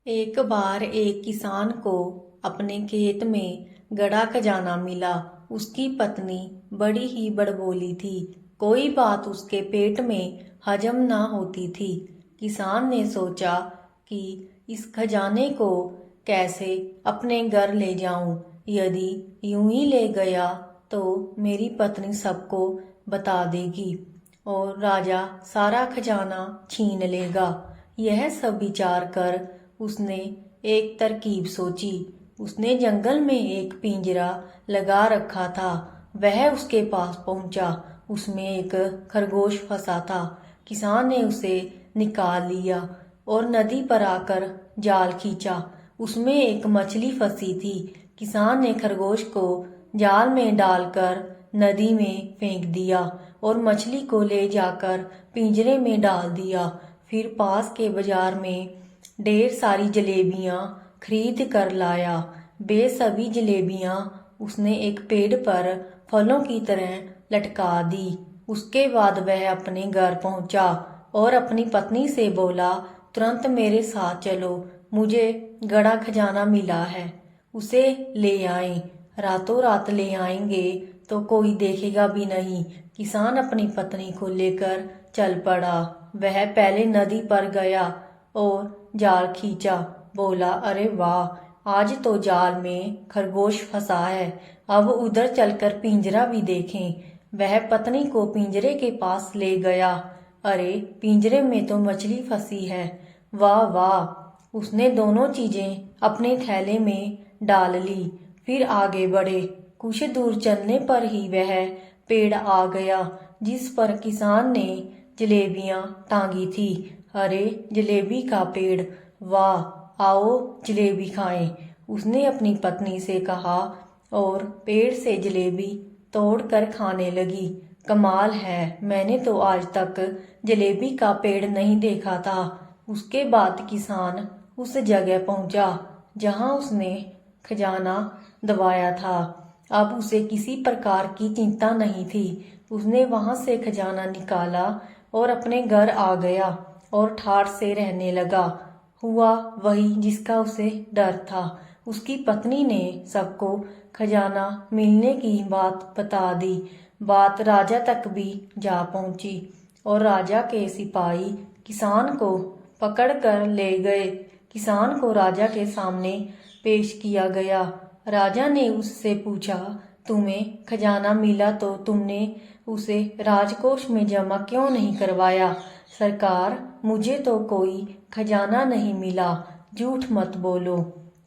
एक बार एक किसान को अपने खेत में गड़ा खजाना मिला। उसकी पत्नी बड़ी ही बड़बोली थी। कोई बात उसके पेट में हजम ना होती थी। किसान ने सोचा कि इस खजाने को कैसे अपने घर ले जाऊं। यदि यूं ही ले गया तो मेरी पत्नी सबको बता देगी और राजा सारा खजाना छीन लेगा। यह सब विचार कर उसने एक तरकीब सोची। उसने जंगल में एक पिंजरा लगा रखा था। वह उसके पास पहुंचा। उसमें एक खरगोश फंसा था। किसान ने उसे निकाल लिया और नदी पर आकर जाल खींचा। उसमें एक मछली फंसी थी। किसान ने खरगोश को जाल में डालकर नदी में फेंक दिया और मछली को ले जाकर पिंजरे में डाल दिया। फिर पास के बाजार में ढेर सारी जलेबियां खरीद कर लाया। वे सभी जलेबियां उसने एक पेड़ पर फलों की तरह लटका दी। उसके बाद वह अपने घर पहुंचा और अपनी पत्नी से बोला, तुरंत मेरे साथ चलो, मुझे गड़ा खजाना मिला है, उसे ले आए। रातों रात ले आएंगे तो कोई देखेगा भी नहीं। किसान अपनी पत्नी को लेकर चल पड़ा। वह पहले नदी पर गया और जाल खींचा। बोला, अरे वाह, आज तो जाल में खरगोश फंसा है। अब उधर चलकर पिंजरा भी देखें। वह पत्नी को पिंजरे के पास ले गया। अरे, पिंजरे में तो मछली फंसी है। वाह वाह। उसने दोनों चीजें अपने थैले में डाल ली। फिर आगे बढ़े। कुछ दूर चलने पर ही वह पेड़ आ गया जिस पर किसान ने जलेबियां टांगी थी। अरे, जलेबी का पेड़, वाह, आओ जलेबी खाएं। उसने अपनी पत्नी से कहा और पेड़ से जलेबी तोड़कर खाने लगी। कमाल है, मैंने तो आज तक जलेबी का पेड़ नहीं देखा था। उसके बाद किसान उस जगह पहुंचा जहां उसने खजाना दबाया था। अब उसे किसी प्रकार की चिंता नहीं थी। उसने वहां से खजाना निकाला और अपने घर आ गया और ठाठ से रहने लगा। हुआ वही जिसका उसे डर था। उसकी पत्नी ने सबको खजाना मिलने की बात बता दी। बात राजा तक भी जा पहुंची और राजा के सिपाही किसान को पकड़कर ले गए। किसान को राजा के सामने पेश किया गया। राजा ने उससे पूछा, तुम्हें खजाना मिला तो तुमने उसे राजकोष में जमा क्यों नहीं करवाया? सरकार, मुझे तो कोई खजाना नहीं मिला। झूठ मत बोलो,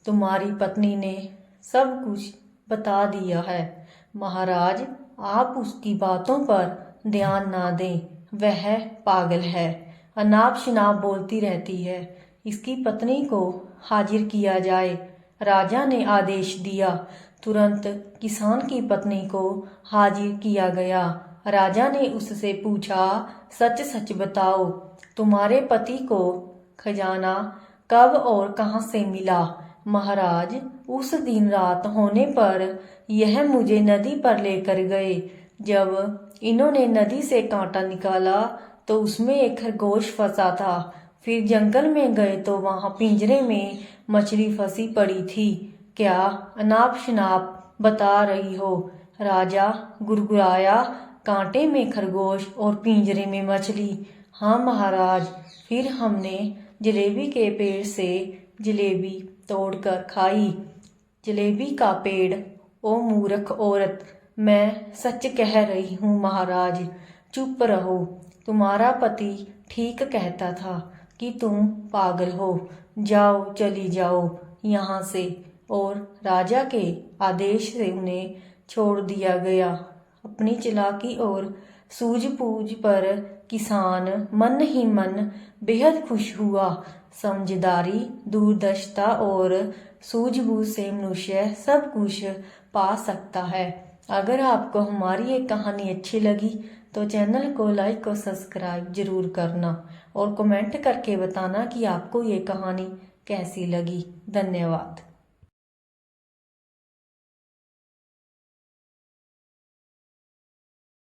तुम्हारी पत्नी ने सब कुछ बता दिया है। महाराज, आप उसकी बातों पर ध्यान ना दें। वह पागल है, अनाप शनाप बोलती रहती है। इसकी पत्नी को हाजिर किया जाए। राजा ने आदेश दिया। तुरंत किसान की पत्नी को हाजिर किया गया। राजा ने उससे पूछा, सच सच बताओ, तुम्हारे पति को खजाना कब और कहां से मिला? महाराज, उस दिन रात होने पर यह मुझे नदी पर लेकर गए। जब इन्होंने नदी से कांटा निकाला तो उसमें एक खरगोश फंसा था। फिर जंगल में गए तो वहां पिंजरे में मछली फंसी पड़ी थी। क्या अनाप शनाप बता रही हो? राजा गुड़गुड़ाया, कांटे में खरगोश और पिंजरे में मछली। हाँ महाराज, फिर हमने जलेबी के पेड़ से जलेबी तोड़कर खाई। जलेबी का पेड़? ओ मूर्ख औरत, मैं सच कह रही हूँ महाराज। चुप रहो, तुम्हारा पति ठीक कहता था कि तुम पागल हो। जाओ, चली जाओ यहाँ से। और राजा के आदेश से उन्हें छोड़ दिया गया। अपनी चालाकी और सूझबूझ पर किसान मन ही मन बेहद खुश हुआ। समझदारी, दूरदर्शिता और सूझबूझ से मनुष्य सब कुछ पा सकता है। अगर आपको हमारी ये कहानी अच्छी लगी तो चैनल को लाइक और सब्सक्राइब जरूर करना और कमेंट करके बताना कि आपको ये कहानी कैसी लगी। धन्यवाद।